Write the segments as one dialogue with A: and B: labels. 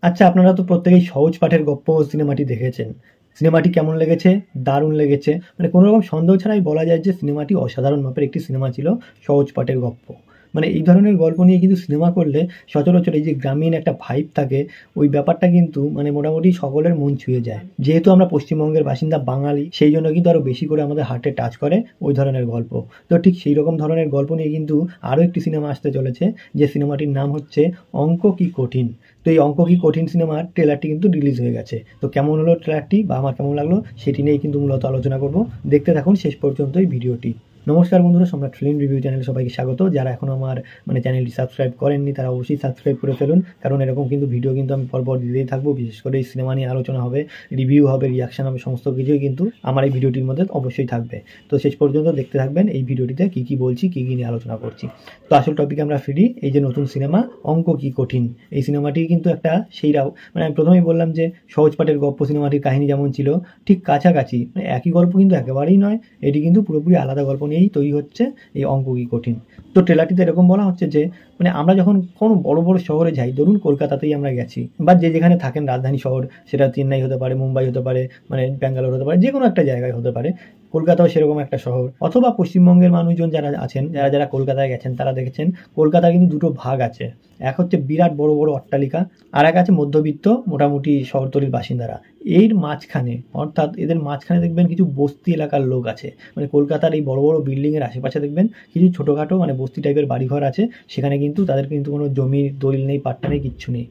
A: আচ্ছা, আপনারা তো প্রত্যেকেই সহজ পাঠের গপ্প সিনেমাটি দেখেছেন। সিনেমাটি কেমন লেগেছে? দারুণ লেগেছে। মানে কোনো রকম সন্দেহ ছাড়াই বলা যায় যে সিনেমাটি অসাধারণ মাপের একটি সিনেমা ছিল, সহজ পাঠের গপ্প। মানে এই ধরনের গল্প নিয়ে কিন্তু সিনেমা করলে সচরাচর এই যে গ্রামীণ একটা ভাইব থাকে, ওই ব্যাপারটা কিন্তু মানে মোটামুটি সকলের মন ছুঁয়ে যায়। যেহেতু আমরা পশ্চিমবঙ্গের বাসিন্দা বাঙালি, সেই জন্য কিন্তু আরো বেশি করে আমাদের হার্টে টাচ করে ওই ধরনের গল্প। তো ঠিক সেই রকম ধরনের গল্প নিয়ে কিন্তু আরো একটি সিনেমা আসতে চলেছে, যে সিনেমাটির নাম হচ্ছে অঙ্ক কি কঠিন। তো এই অঙ্ক কি কঠিন সিনেমার ট্রেলারটি কিন্তু রিলিজ হয়ে গেছে। তো কেমন হলো ট্রেলারটি বা আমার কেমন লাগলো সেটি নিয়েই কিন্তু মূলত আলোচনা করব। দেখতে থাকুন শেষ পর্যন্ত এই ভিডিওটি। নমস্কার বন্ধুরা, সম্রাট ফিল্ম রিভিউ চ্যানেলে সবাইকে স্বাগত। যারা এখনো আমার চ্যানেলটি সাবস্ক্রাইব করেননি তারা অবশ্যই সাবস্ক্রাইব করে ফেলুন, কারণ এরকম কিন্তু ভিডিও কিন্তু আমি পরপর দিতেই থাকবো। বিশেষ করে এই সিনেমা নিয়ে আলোচনা হবে, রিভিউ হবে, রিয়াকশন হবে, সমস্ত কিছুই কিন্তু আমার এই ভিডিওটির মধ্যে অবশ্যই থাকবে। তো শেষ পর্যন্ত দেখতে থাকবেন এই ভিডিওটিতে কী কী বলছি, কী কী নিয়ে আলোচনা করছি। তো আসল টপিকে আমরা ফিরি। এই যে নতুন সিনেমা অঙ্ক কি কঠিন, এই সিনেমাটি কিন্তু একটা মানে আমি প্রথমেই বললাম যে সহজ পাঠের গপ্প সিনেমাটির কাহিনী যেমন ছিল ঠিক কাছাকাছি, মানে একই গল্প কিন্তু একেবারেই নয়। এটি কিন্তু পুরোপুরি আলাদা গল্প নিয়েই তৈরি হচ্ছে এই অঙ্ক কি কঠিন। তো ট্রেলারটিতে এরকম বলা হচ্ছে যে মানে আমরা যখন কোনো বড় বড় শহরে যাই, ধরুন কলকাতাতেই আমরা গেছি, বা যে যেখানে থাকেন রাজধানী শহর, সেটা চেন্নাই হতে পারে, মুম্বাই হতে পারে, মানে ব্যাঙ্গালোর হতে পারে, যে কোনো একটা জায়গায় হতে পারে। কলকাতাও সেরকম একটা শহর। অথবা পশ্চিমবঙ্গের মানুষজন যারা আছেন, যারা যারা কলকাতায় গেছেন, তারা দেখেছেন কলকাতায় কিন্তু দুটো ভাগ আছে। এক হচ্ছে বিরাট বড় বড় অট্টালিকা, আর এক আছে মধ্যবিত্ত মোটামুটি শহরতলির বাসিন্দারা। এর মাঝখানে, অর্থাৎ এদের মাঝখানে দেখবেন কিছু বস্তি এলাকার লোক আছে। মানে কলকাতার এই বড় বড় বিল্ডিংয়ের আশেপাশে দেখবেন কিছু ছোটোখাটো মানে বস্তি টাইপের বাড়িঘর আছে। সেখানে কিন্তু তাদের কিন্তু কোনো জমির দলিল নেই, পাট্টা নেই, কিচ্ছু নেই।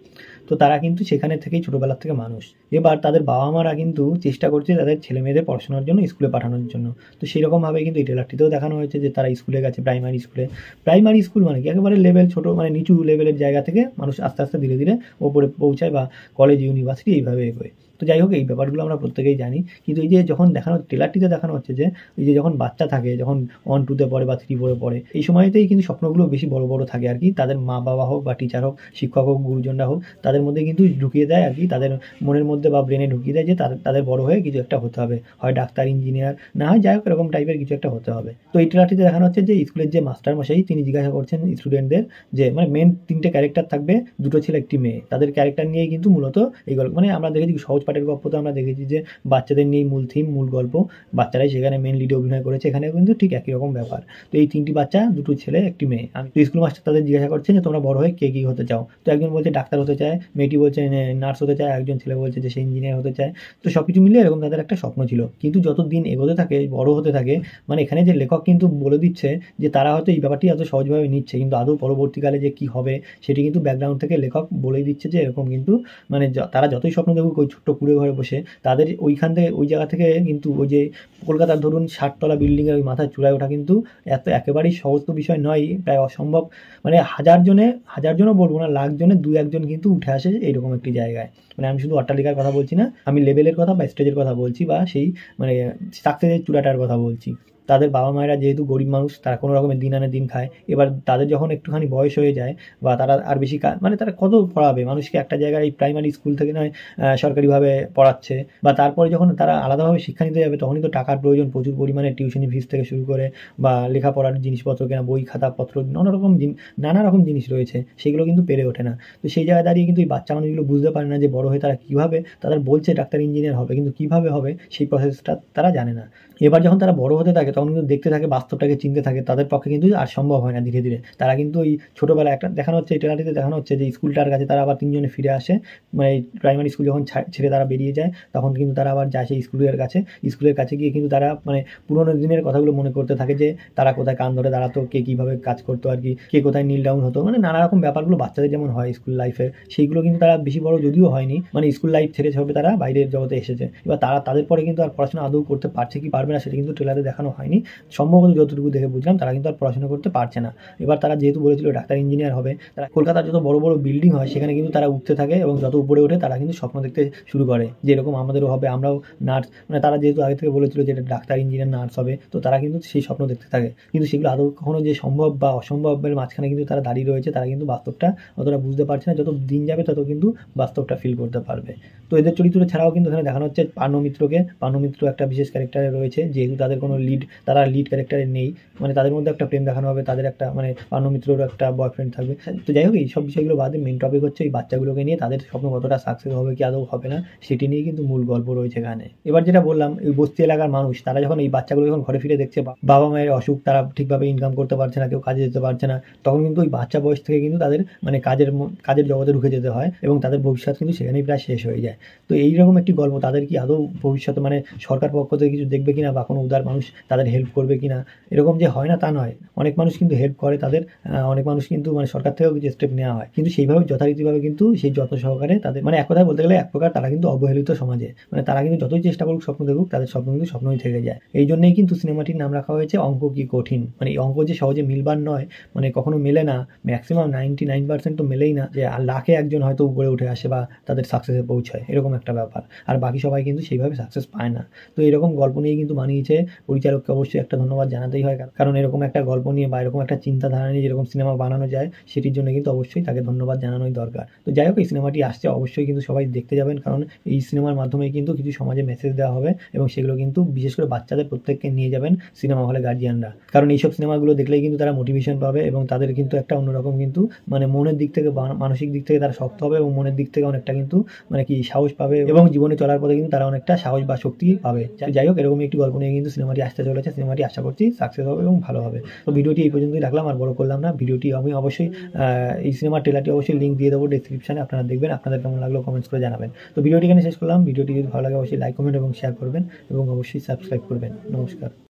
A: তো তারা কিন্তু সেখানে থেকেই ছোটোবেলার থেকে মানুষ। এবার তাদের বাবা মারা কিন্তু চেষ্টা করছে তাদের ছেলে মেয়েদের পড়াশোনার জন্য, স্কুলে পাঠানোর জন্য। তো সেইরকমভাবে কিন্তু এই ট্রেলারটিতেও দেখানো হয়েছে যে তারা স্কুলে গেছে, প্রাইমারি স্কুলে। প্রাইমারি স্কুল মানে কি, একেবারে লেভেল ছোটো, মানে নিচু লেভেলের জায়গা থেকে মানুষ আস্তে আস্তে ধীরে ধীরে ওপরে পৌঁছায়, বা কলেজ ইউনিভার্সিটি এইভাবে এগোয়। তো যাই হোক, এই ব্যাপারগুলো আমরা প্রত্যেকেই জানি। কিন্তু এই যে যখন দেখানো ট্রেলারটিতে দেখানো হচ্ছে যে এই যে যখন বাচ্চা থাকে, যখন 1-2-তে পড়ে বা 3-4-এ পড়ে, এই সময়তেই কিন্তু স্বপ্নগুলো বেশি বড় বড় থাকে আর কি। তাদের মা বাবা হোক বা টিচার হোক, শিক্ষক হোক, গুরুজনরা হোক, তাদের মধ্যে কিন্তু ঢুকিয়ে দেয় আর কি, তাদের মনের মধ্যে বা ব্রেনে ঢুকিয়ে দেয় যে তাদের তাদের বড় হয়ে কিছু একটা হতে হবে, হয় ডাক্তার, ইঞ্জিনিয়ার, না হয় যাই হোক এরকম টাইপের কিছু একটা হতে হবে। তো এই ট্রেলারটিতে দেখানো হচ্ছে যে স্কুলের যে মাস্টার মশাই, তিনি জিজ্ঞাসা করছেন স্টুডেন্টদের যে মানে মেন 3টে ক্যারেক্টার থাকবে, 2টো ছেলে 1টি মেয়ে। তাদের ক্যারেক্টার নিয়েই কিন্তু মূলত এই গল্প। মানে আমরা দেখেছি সহজ পাঠের গল্প, তো আমরা দেখেছি যে বাচ্চাদের নিয়েই মূল থিম, মূল গল্প, বাচ্চারাই সেখানে মেন লিডে অভিনয় করেছে। এখানেও কিন্তু ঠিক একই রকম ব্যাপার। তো এই 3টি বাচ্চা, 2টো ছেলে, 1টি মেয়ে। আমি তো স্কুল মাস্টার তাদের জিজ্ঞাসা করছেন যে তোমরা বড় হয়ে কে কী হতে চাও। তো একজন বলছে ডাক্তার হতে চায়, মেয়েটি বলছে নার্স হতে চায়, একজন ছেলে বলছে যে সে ইঞ্জিনিয়ার হতে চায়। তো সবকিছু মিলিয়ে এরকম তাদের একটা স্বপ্ন ছিল। কিন্তু যত দিন এগোতে থাকে, বড় হতে থাকে, মানে এখানে যে লেখক কিন্তু বলে দিচ্ছে যে তারা হয়তো এই ব্যাপারটি এত সহজভাবে নিচ্ছে, কিন্তু আদৌ পরবর্তীকালে যে কি হবে সেটি কিন্তু ব্যাকগ্রাউন্ড থেকে লেখক বলেই দিচ্ছে যে এরকম কিন্তু মানে তারা যতই স্বপ্ন দেখুক ওই ছোট্ট কুঁড়ে ঘরে বসে, তাদের ওইখান থেকে, ওই জায়গা থেকে কিন্তু ওই যে কলকাতার ধরুন 60 তলা বিল্ডিংয়ের ওই মাথার চূড়ায় ওঠা কিন্তু একেবারেই সহজ তো বিষয় নয়, প্রায় অসম্ভব। মানে হাজার জনও বলবো না, লাখ জনে 2-1 জন কিন্তু উঠে আসে এইরকম একটি জায়গায়। মানে আমি শুধু অট্টালিকার কথা বলছি না, আমি লেভেলের কথা বা স্টেজের কথা বলছি, বা সেই মানে সাকসেসের চূড়াটার কথা বলছি। তাদের বাবা মায়েরা যেহেতু গরিব মানুষ, তারা কোনো রকমের দিন আনে দিন খায়। এবার তাদের যখন একটুখানি বয়স হয়ে যায়, বা তারা আর বেশি মানে তারা কত পড়াবে মানুষকে, একটা জায়গায় এই প্রাইমারি স্কুল থেকে নয় সরকারিভাবে পড়াচ্ছে, বা তারপরে যখন তারা আলাদাভাবে শিক্ষা নিতে যাবে তখনই তো টাকার প্রয়োজন, প্রচুর পরিমাণে টিউশনি ফিস থেকে শুরু করে, বা লেখাপড়ার জিনিসপত্র কেনা, বই খাতাপত্র, নানা রকম জিনিস রয়েছে, সেগুলো কিন্তু পেরে ওঠে না। তো সেই জায়গায় দাঁড়িয়ে কিন্তু এই বাচ্চা মানুষগুলো বুঝতে পারে না যে বড় হয়ে তারা কীভাবে, তাদের বলছে ডাক্তার ইঞ্জিনিয়ার হবে, কিন্তু কীভাবে হবে সেই প্রসেসটা তারা জানে না। এবার যখন তারা বড় হতে থাকে তখন কিন্তু দেখতে থাকে, বাস্তবটাকে চিনতে থাকে, তাদের পক্ষে কিন্তু আর সম্ভব হয় না। ধীরে ধীরে তারা কিন্তু ওই ছোটোবেলায় একটা দেখানো হচ্ছে, এই ট্রেলারটিতে দেখানো হচ্ছে যে স্কুলটার কাছে তারা আবার 3 জনে ফিরে আসে। মানে প্রাইমারি স্কুল যখন ছেড়ে তারা বেরিয়ে যায়, তখন কিন্তু তারা আবার যায় সেই স্কুলের কাছে। স্কুলের কাছে গিয়ে কিন্তু তারা মানে পুরোনো দিনের কথাগুলো মনে করতে থাকে, যে তারা কোথায় কান ধরে দাঁড়াতো, কে কীভাবে কাজ করতো আর কি, কে কোথায় নীল ডাউন হতো, মানে নানা রকম ব্যাপারগুলো বাচ্চাদের যেমন হয় স্কুল লাইফে, সেইগুলো কিন্তু তারা বেশি বড় যদিও হয়নি, মানে স্কুল লাইফ ছেড়ে সবে তারা বাইরের জগতে এসেছে। এবার তাদের পরে কিন্তু আর পড়াশোনা আদৌ করতে পারছে কি পারবে না সেটা কিন্তু ট্রেলারে দেখানো হয়নি। সম্ভবত যতটুকু দেখে বুঝলাম তারা কিন্তু আর পড়াশোনা করতে পারছে না। এবার তারা যেহেতু বলেছিল ডাক্তার ইঞ্জিনিয়ার হবে, তারা কলকাতার যত বড় বড় বিল্ডিং হয় সেখানে কিন্তু তারা উঠতে থাকে, এবং যত উপরে ওঠে তারা কিন্তু স্বপ্ন দেখতে শুরু করে যে এরকম আমাদেরও হবে, আমরাও নার্স, মানে তারা যেহেতু আগে থেকে বলেছিল যে ডাক্তার ইঞ্জিনিয়ার নার্স হবে, তো তারা কিন্তু সেই স্বপ্ন দেখতে থাকে। কিন্তু সেগুলো আদৌ কখনো যে সম্ভব বা অসম্ভবের মাঝখানে কিন্তু তারা দাঁড়িয়ে রয়েছে, তারা কিন্তু বাস্তবটা অতটা বুঝতে পারছে না। যত দিন যাবে তত কিন্তু বাস্তবটা ফিল করতে পারবে। তো এদের চরিত্র ছাড়াও কিন্তু এখানে দেখানো হচ্ছে পার্নো মিত্র একটা বিশেষ ক্যারেক্টারে রয়েছে, যেহেতু তাদের কোনো লিড তারা লিড ক্যারেক্টারে নেই, মানে তাদের মধ্যে একটা প্রেম দেখানো হবে, তাদের একটা মানে পাণ্য মিত্ররও একটা বয়ফ্রেন্ড থাকবে। তো যাই হোক, এইসব বিষয়গুলো বাদে মেন টপিক হচ্ছে এই বাচ্চাগুলোকে নিয়ে তাদের স্বপ্ন কতটা সাকসেস হবে কি আদৌ হবে না, সেটি নিয়ে কিন্তু মূল গল্প রয়েছে এখানে। এবার যেটা বললাম, এই বস্তি এলাকার মানুষ তারা যখন এই বাচ্চাগুলো যখন ঘরে ফিরে দেখছে বাবা মায়ের অসুখ, তারা ঠিকভাবে ইনকাম করতে পারছে না, কেউ কাজে যেতে পারছে না, তখন কিন্তু ওই বাচ্চা বয়স থেকে কিন্তু তাদের মানে কাজের জগতে ঢুকে যেতে হয় এবং তাদের ভবিষ্যৎ কিন্তু সেখানেই প্রায় শেষ হয়ে যায়। তো এইরকম একটি গল্প, তাদের কি আদৌ ভবিষ্যতে মানে সরকার পক্ষ থেকে কিছু দেখবে কিনা বা কোনো উদার মানুষ তাদের হেল্প করবে কিনা, এরকম যে হয় না তা নয়, অনেক মানুষ কিন্তু হেল্প করে তাদের, অনেক মানুষ কিন্তু মানে সরকার থেকেও কিছু স্টেপ নেওয়া হয়, কিন্তু সেইভাবে যথারীতিভাবে কিন্তু সেই যত্ন সহকারে তাদের মানে এক কথায় বলতে গেলে এক প্রকার তারা কিন্তু অবহেলিত সমাজে, মানে তারা কিন্তু যতই চেষ্টা করুক স্বপ্ন দেখুক তাদের স্বপ্ন কিন্তু স্বপ্নই থেকে যায়। এই জন্যই কিন্তু সিনেমাটির নাম রাখা হয়েছে অঙ্ক কি কঠিন। মানে এই অঙ্ক যে সহজে মিলবার নয়, মানে কখনো মেলে না, ম্যাক্সিমাম 99% তো মেলেই না, যে লাখে একজন হয়তো উপরে উঠে আসে বা তাদের সাকসেসে পৌঁছায়, এরকম একটা ব্যাপার। আর বাকি সবাই কিন্তু সেইভাবে সাকসেস পায় না। তো এরকম গল্প নিয়ে কিন্তু বানিয়েছে, পরিচালককে অবশ্যই একটা ধন্যবাদ জানাতেই হয়, কারণ এরকম একটা গল্প নিয়ে বা এরকম একটা চিন্তাধারা নিয়ে যেরকম সিনেমা বানানো যায়, সেটির জন্য কিন্তু অবশ্যই তাকে ধন্যবাদ জানানোই দরকার। তো যাই হোক, এই সিনেমাটি আসছে, অবশ্যই কিন্তু সবাই দেখতে যাবেন, কারণ এই সিনেমার মাধ্যমে কিন্তু কিছু সমাজে মেসেজ দেওয়া হবে এবং সেগুলো কিন্তু বিশেষ করে বাচ্চাদের প্রত্যেককে নিয়ে যাবেন সিনেমা হলে গার্জিয়ানরা, কারণ এইসব সিনেমাগুলো দেখলেই কিন্তু তারা মোটিভেশন পাবে এবং তাদের কিন্তু একটা অন্যরকম কিন্তু মানে মনের দিক থেকে বা মানসিক দিক থেকে তারা শক্ত হবে এবং মনের দিক থেকে অনেকটা কিন্তু মানে কি সাহস পাবে এবং জীবনে চলার পথে কিন্তু তারা অনেকটা সাহস বা শক্তি পাবে। যাই হোক, এরকম একটি গল্প নিয়ে কিন্তু সিনেমাটি আসতে চলেছে, সিনেমাটি আশা করছি সাকসেস হবে এবং ভালো হবে। তো ভিডিওটি এই পর্যন্তই রাখলাম, আর বড় করলাম না ভিডিওটি। আমি অবশ্যই এই সিনেমার ট্রেলারটি অবশ্যই লিঙ্ক দিয়ে দেবো ডেসক্রিপশনে, আপনারা দেখবেন, আপনাদের কেমন লাগলো কমেন্টস করে জানাবেন। তো ভিডিওটি এখানে শেষ করলাম, ভিডিওটি যদি ভালো লাগে অবশ্যই লাইক কমেন্ট এবং শেয়ার করবেন এবং অবশ্যই সাবস্ক্রাইব করবেন। নমস্কার।